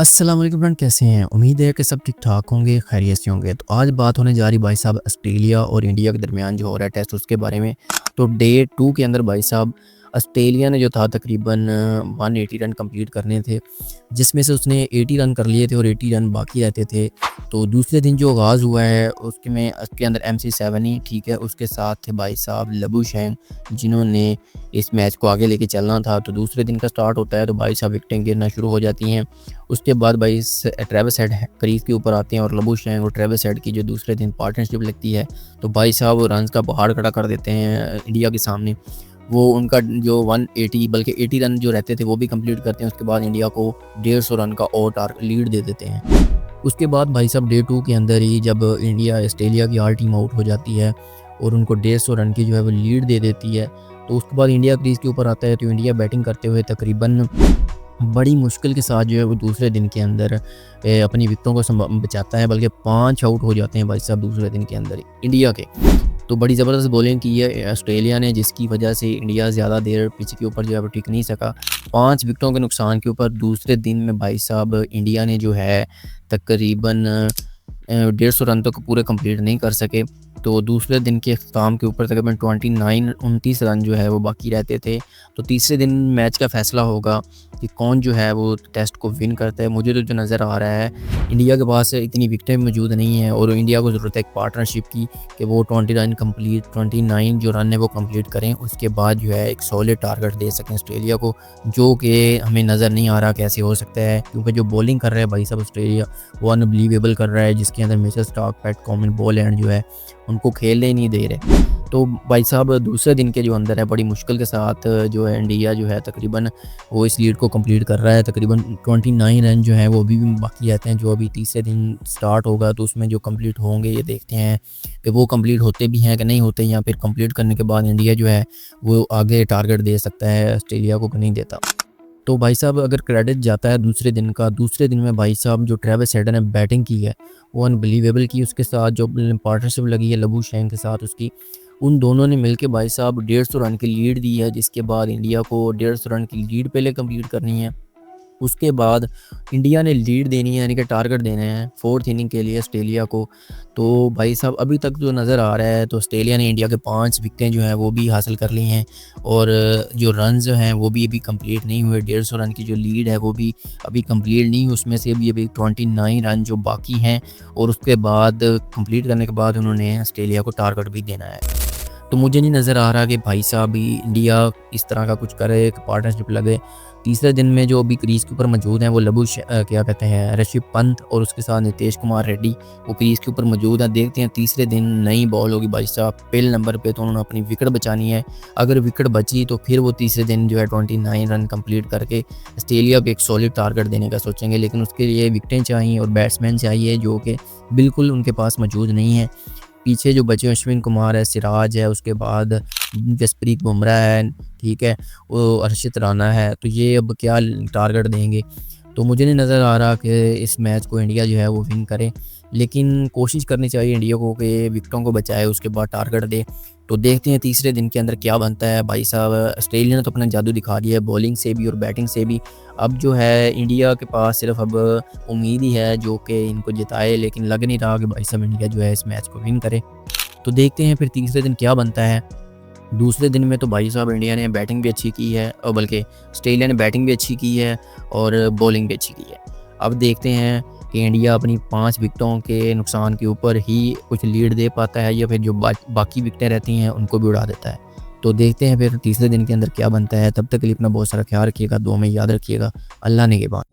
अस्सलाम वालेकुम फ्रेंड, कैसे हैं? उम्मीद है कि सब ठीक ठाक होंगे, खैरियत से होंगे। तो आज बात होने जा रही भाई साहब ऑस्ट्रेलिया और इंडिया के दरमियान जो हो रहा है टेस्ट उसके बारे में। तो डे 2 के अंदर भाई साहब ऑस्ट्रेलिया ने जो था तकरीबन 180 रन कंप्लीट करने थे, जिसमें से उसने 80 रन कर लिए थे और 80 रन बाकी रहते थे। तो दूसरे दिन जो आगाज़ हुआ है उसके अंदर MC7 ही ठीक है, उसके साथ थे भाई साहब लबुशेन, जिन्होंने इस मैच को आगे लेके चलना था। तो दूसरे दिन का स्टार्ट होता है तो भाई साहब विकेटें गिरना शुरू हो जाती हैं। उसके बाद भाई ट्रेविस हेड क्रीज के ऊपर आते हैं और लबुशेन और ट्रेविस हेड की जो दूसरे दिन पार्टनरशिप लगती है तो भाई साहब वो रन का पहाड़ खड़ा कर देते हैं इंडिया के सामने। वो उनका जो 180 बल्कि 80 रन जो रहते थे वो भी कंप्लीट करते हैं। उसके बाद इंडिया को 150 रन का और लीड दे देते हैं। उसके बाद भाई साहब डे 2 के अंदर ही जब इंडिया ऑस्ट्रेलिया की आल टीम आउट हो जाती है और उनको 150 रन की जो है वो लीड दे देती है, तो उसके बाद इंडिया क्रीज के ऊपर आता है। तो इंडिया बैटिंग करते हुए तकरीबन बड़ी मुश्किल के साथ जो है वो दूसरे दिन के अंदर अपनी विकेटों को बचाता है, बल्कि 5 आउट हो जाते हैं भाई साहब दूसरे दिन के अंदर इंडिया के। तो बड़ी ज़बरदस्त बॉलिंग की है ऑस्ट्रेलिया ने, जिसकी वजह से इंडिया ज़्यादा देर पिच के ऊपर जो है वो टिक नहीं सका। 5 विकेटों के नुकसान के ऊपर दूसरे दिन में भाई साहब इंडिया ने जो है तकरीबन 150 रन तक पूरे कंप्लीट नहीं कर सके। तो दूसरे दिन के अख्ताम के ऊपर तकरीबन 29 रन जो है वो बाकी रहते थे। तो तीसरे दिन मैच का फैसला होगा कि कौन जो है वो टेस्ट को विन करता है। मुझे तो जो नज़र आ रहा है इंडिया के पास इतनी विकेटें मौजूद नहीं हैं और इंडिया को ज़रूरत है एक पार्टनरशिप की कि वो 29 जो रन है वो कंप्लीट करें। उसके बाद जो है एक सॉलिड टारगेट दे सकें ऑस्ट्रेलिया को, जो कि हमें नज़र नहीं आ रहा कैसे हो सकता है, क्योंकि जो बॉलिंग कर रहा है भाई साहब ऑस्ट्रेलिया वो अनबिलीवेबल कर रहा है, जिसके अंदर Mitchell Starc, PAT Cummins, ball and जो है उनको खेलने ही नहीं दे रहे। तो भाई साहब दूसरे दिन के जो अंदर है बड़ी मुश्किल के साथ जो है इंडिया जो है तकरीबन वो इस लीड को कंप्लीट कर रहा है। तकरीबन 29 रन जो है वो अभी भी बाकी रहते हैं, जो अभी तीसरे दिन स्टार्ट होगा तो उसमें जो कंप्लीट होंगे ये देखते हैं कि वो कंप्लीट होते भी हैं कि नहीं होते, या फिर कंप्लीट करने के बाद इंडिया जो है वो आगे टारगेट दे सकता है ऑस्ट्रेलिया को कि नहीं देता। तो भाई साहब अगर क्रेडिट जाता है दूसरे दिन का, दूसरे दिन में भाई साहब जो ट्रेविस हेड ने बैटिंग की है वो अनबिलीवेबल की। उसके साथ जो पार्टनरशिप लगी है लबुशेन के साथ उसकी, उन दोनों ने मिलके भाई साहब 150 रन की लीड दी है, जिसके बाद इंडिया को 150 रन की लीड पहले कंप्लीट करनी है। उसके बाद इंडिया ने लीड देनी है, यानी कि टारगेट देने हैं 4th इनिंग के लिए ऑस्ट्रेलिया को। तो भाई साहब अभी तक जो नज़र आ रहा है तो ऑस्ट्रेलिया ने इंडिया के 5 विकेटें जो हैं वो भी हासिल कर ली हैं और जो रन जो हैं वो भी अभी कंप्लीट नहीं हुए। 150 रन की जो लीड है वो भी अभी कंप्लीट नहीं, उसमें से भी अभी 29 रन जो बाकी हैं और उसके बाद कंप्लीट करने के बाद उन्होंने ऑस्ट्रेलिया को टारगेट भी देना है। तो मुझे नहीं नज़र आ रहा कि भाई साहब इंडिया इस तरह का कुछ करे, एक पार्टनरशिप लगे। तीसरे दिन में जो अभी क्रीज़ के ऊपर मौजूद हैं वो क्या कहते हैं ऋषभ पंत और उसके साथ नीतीश कुमार रेड्डी वो क्रीज़ के ऊपर मौजूद हैं। देखते हैं तीसरे दिन नई बॉल होगी भाई साहब पहले नंबर पे, तो उन्होंने अपनी विकेट बचानी है। अगर विकेट बची तो फिर वो तीसरे दिन जो है 29 रन कंप्लीट करके ऑस्ट्रेलिया को एक सॉलिड टारगेट देने का सोचेंगे, लेकिन उसके लिए विकेटें चाहिए और बैट्समैन चाहिए जो कि बिल्कुल उनके पास मौजूद नहीं है। पीछे जो बचे अश्विन कुमार है, सिराज है, उसके बाद जसप्रीत बुमराह है, ठीक है, वो अर्शित राणा है। तो ये अब क्या टारगेट देंगे, तो मुझे नहीं नज़र आ रहा कि इस मैच को इंडिया जो है वो विन करे, लेकिन कोशिश करनी चाहिए इंडिया को कि विकेटों को बचाए उसके बाद टारगेट दे। तो देखते हैं तीसरे दिन के अंदर क्या बनता है। भाई साहब ऑस्ट्रेलिया ने तो अपना जादू दिखा दिया है बॉलिंग से भी और बैटिंग से भी। अब जो है इंडिया के पास सिर्फ अब उम्मीद ही है जो कि इनको जिताए, लेकिन लग नहीं रहा कि भाई साहब इंडिया जो है इस मैच को विन करे। तो देखते हैं फिर तीसरे दिन क्या बनता है। दूसरे दिन में तो भाई साहब इंडिया ने बैटिंग भी अच्छी की है और बल्कि ऑस्ट्रेलिया ने बैटिंग भी अच्छी की है और बॉलिंग भी अच्छी की है। अब देखते हैं कि इंडिया अपनी 5 विकेटों के नुकसान के ऊपर ही कुछ लीड दे पाता है या फिर जो बाकी विकेटें रहती हैं उनको भी उड़ा देता है। तो देखते हैं फिर तीसरे दिन के अंदर क्या बनता है। तब तक के लिए अपना बहुत सारा ख्याल रखिएगा, दुआ में याद रखिएगा। अल्लाह ने के बाद।